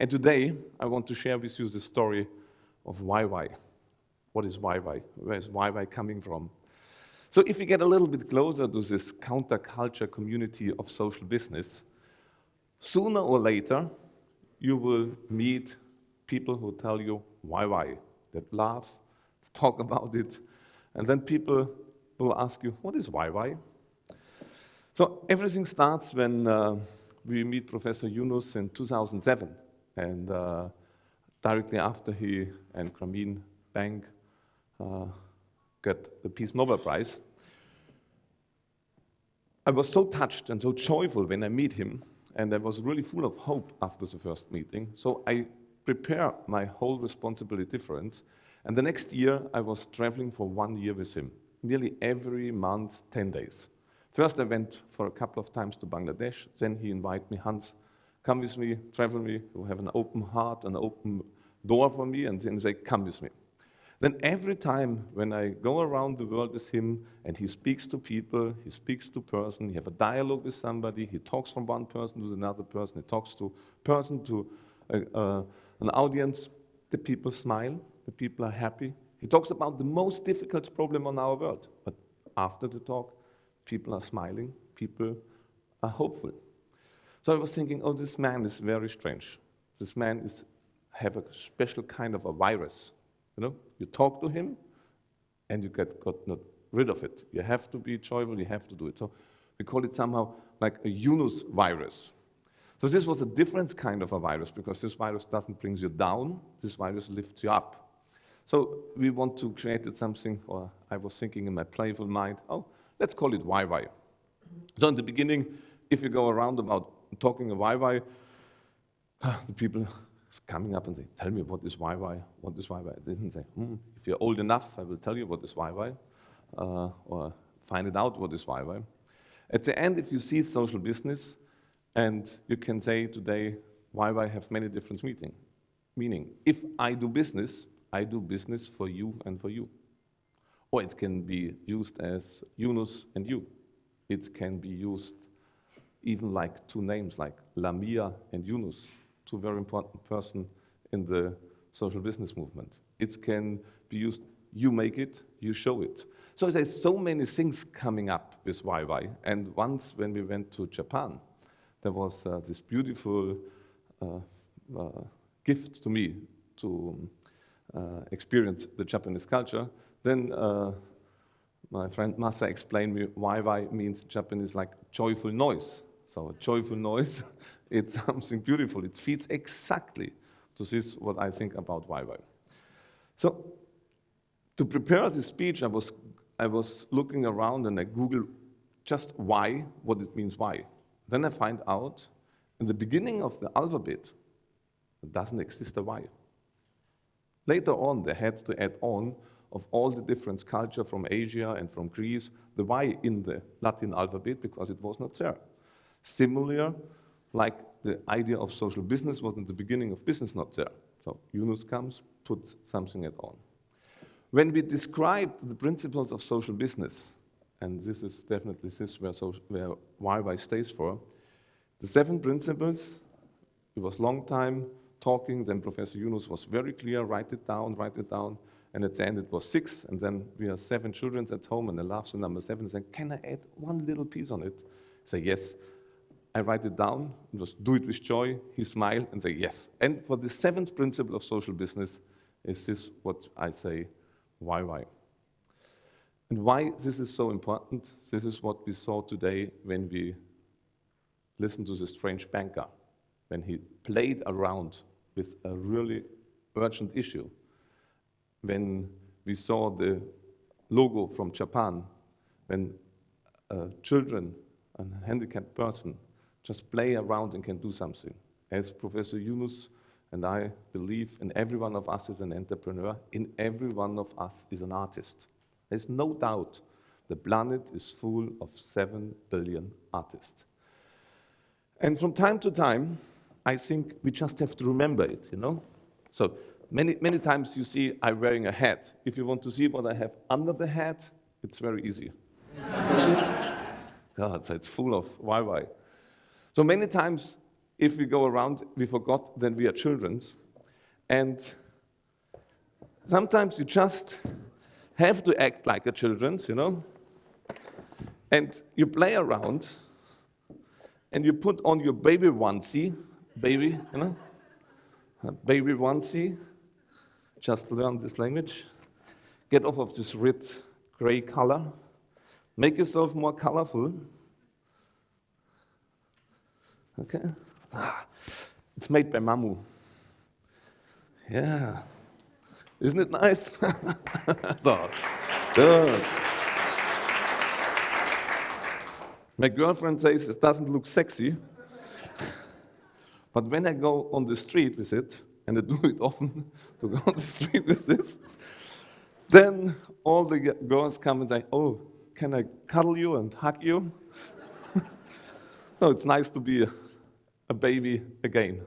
And today, I want to share with you the story of YY. What is YY? Where is YY coming from? So if you get a little bit closer to this counterculture community of social business, sooner or later, you will meet people who tell you YY, that laugh, talk about it, and then people will ask you, what is YY? So everything starts when we meet Professor Yunus in 2007, and directly after he and Grameen Bank got the Peace Nobel Prize. I was so touched and so joyful when I meet him, and I was really full of hope after the first meeting. So I prepared my whole responsibility difference, and the next year I was traveling for 1 year with him, nearly every month, 10 days. First I went for a couple of times to Bangladesh, then he invited me, Hans, come with me, travel with me, you have an open heart, an open door for me, and then say, come with me. Then every time when I go around the world with him and he speaks to people, he speaks to person, he have a dialogue with somebody, he talks from one person to another person, he talks to person to an audience, the people smile, the people are happy. He talks about the most difficult problem on our world, but after the talk, people are smiling, people are hopeful. So I was thinking, oh, this man is very strange. This man have a special kind of a virus. You know, you talk to him, and you got not rid of it. You have to be joyful, you have to do it. So we call it somehow like a Yunus virus. So this was a different kind of a virus, because this virus doesn't bring you down, this virus lifts you up. So we want to create something, or I was thinking in my playful mind, oh, let's call it YY. So in the beginning, if you go around about talking of YY, the people coming up and say, tell me what is YY, what is YY? It doesn't say, if you're old enough, I will tell you what is YY, or find it out what is YY. At the end, if you see social business, and you can say today, YY have many different meaning. If I do business for you and for you. Or it can be used as Yunus and you. It can be used even like two names, like Lamia and Yunus, two very important persons in the social business movement. It can be used, you make it, you show it. So there's so many things coming up with YY. And once when we went to Japan, there was this beautiful gift to me to experience the Japanese culture. Then my friend Masa explained me YY means Japanese like joyful noise. So a joyful noise, it's something beautiful. It fits exactly to this, what I think about YY. So to prepare this speech, I was looking around and I Googled just why, what it means why. Then I find out in the beginning of the alphabet, it doesn't exist a Y. Later on, they had to add on of all the different culture from Asia and from Greece, the Y in the Latin alphabet because it was not there. Similar, like the idea of social business was in the beginning of business not there. So Yunus comes, puts something at on. When we describe the principles of social business, and this is definitely where YY stays for, the 7 principles, it was long time talking, then Professor Yunus was very clear, write it down, and at the end it was 6, and then we have 7 children at home, and they laugh the number 7 and say, can I add one little piece on it? I say, yes. I write it down, just do it with joy, he smiled and say, yes. And for the 7th principle of social business is this what I say, YY. And why this is so important, this is what we saw today when we listened to the strange banker, when he played around with a really urgent issue. When we saw the logo from Japan, when children and a handicapped person just play around and can do something. As Professor Yunus and I believe in every one of us is an entrepreneur, in every one of us is an artist. There's no doubt the planet is full of 7 billion artists. And from time to time, I think we just have to remember it, you know? So many times you see I'm wearing a hat. If you want to see what I have under the hat, it's very easy. God, so it's full of YY. So many times if we go around, we forgot that we are children. And sometimes you just have to act like a children, you know? And you play around, and you put on your baby onesie, baby, you know? A baby onesie, just learn this language. Get off of this red, gray color. Make yourself more colorful. Okay? It's made by Mamu. Yeah. Isn't it nice? So, good. My girlfriend says it doesn't look sexy, but when I go on the street with it, and I do it often, to go on the street with this, then all the girls come and say, oh, can I cuddle you and hug you? So it's nice to be a baby again.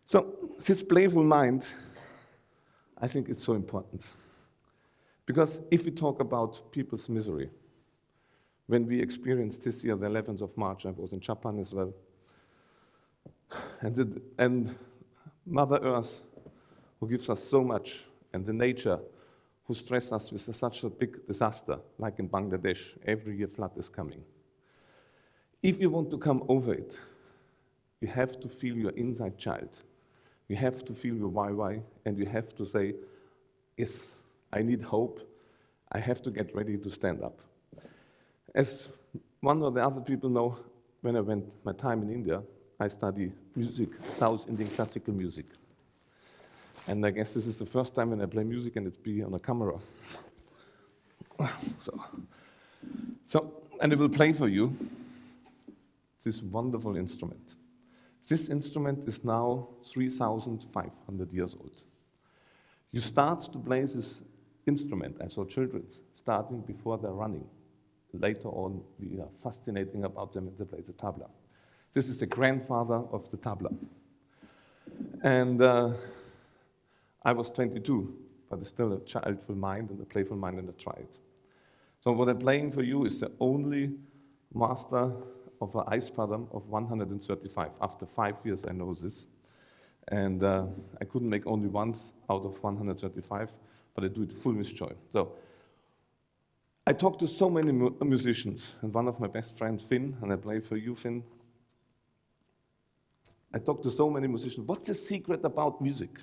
So this playful mind, I think it's so important. Because if we talk about people's misery, when we experienced this year, the 11th of March, I was in Japan as well, and Mother Earth, who gives us so much, and the nature, who stress us with such a big disaster, like in Bangladesh, every year flood is coming. If you want to come over it, you have to feel your inside child. You have to feel your why, and you have to say, yes, I need hope. I have to get ready to stand up. As one or the other people know, when I went my time in India, I study music, South Indian classical music. And I guess this is the first time when I play music and it's be on a camera. And I will play for you this wonderful instrument. This instrument is now 3,500 years old. You start to play this instrument, I saw children starting before they're running. Later on, we are fascinating about them and they play the tabla. This is the grandfather of the tabla. And I was 22, but it's still a childful mind and a playful mind, and I tried. So what I'm playing for you is the only master of an ice pattern of 135. After 5 years, I know this. And I couldn't make only once out of 135, but I do it full with joy. So I talked to so many musicians, and one of my best friends, Finn, and I play for you, Finn. I talked to so many musicians, what's the secret about music?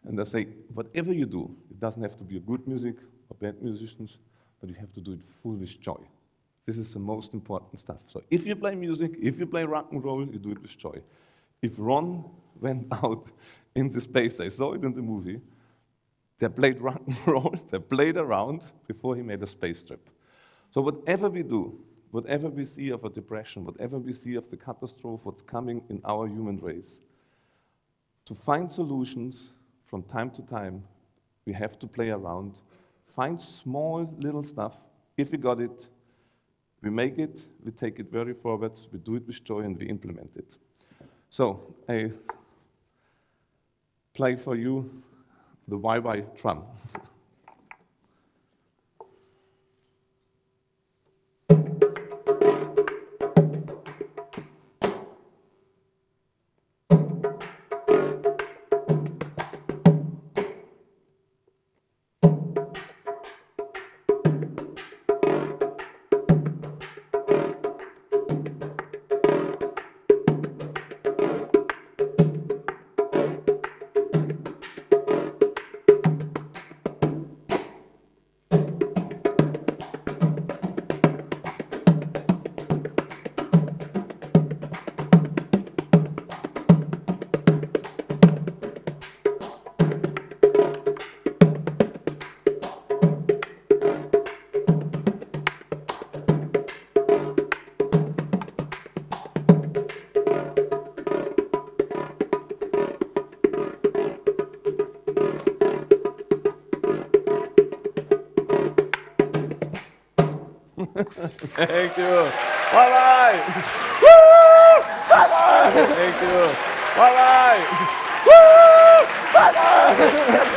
And I say, whatever you do, it doesn't have to be a good music or bad musicians, but you have to do it full with joy. This is the most important stuff. So if you play music, if you play rock and roll, you do it with joy. If Ron went out in the space, I saw it in the movie, they played rock and roll, they played around before he made a space trip. So whatever we do, whatever we see of a depression, whatever we see of the catastrophe, what's coming in our human race, to find solutions from time to time, we have to play around, find small little stuff. If we got it, we make it, we take it very forwards, we do it with joy, and we implement it. So I play for you the YY drum. Thank you. Bye-bye. Woo! Bye-bye. Thank you. Bye-bye. Woo! Bye-bye.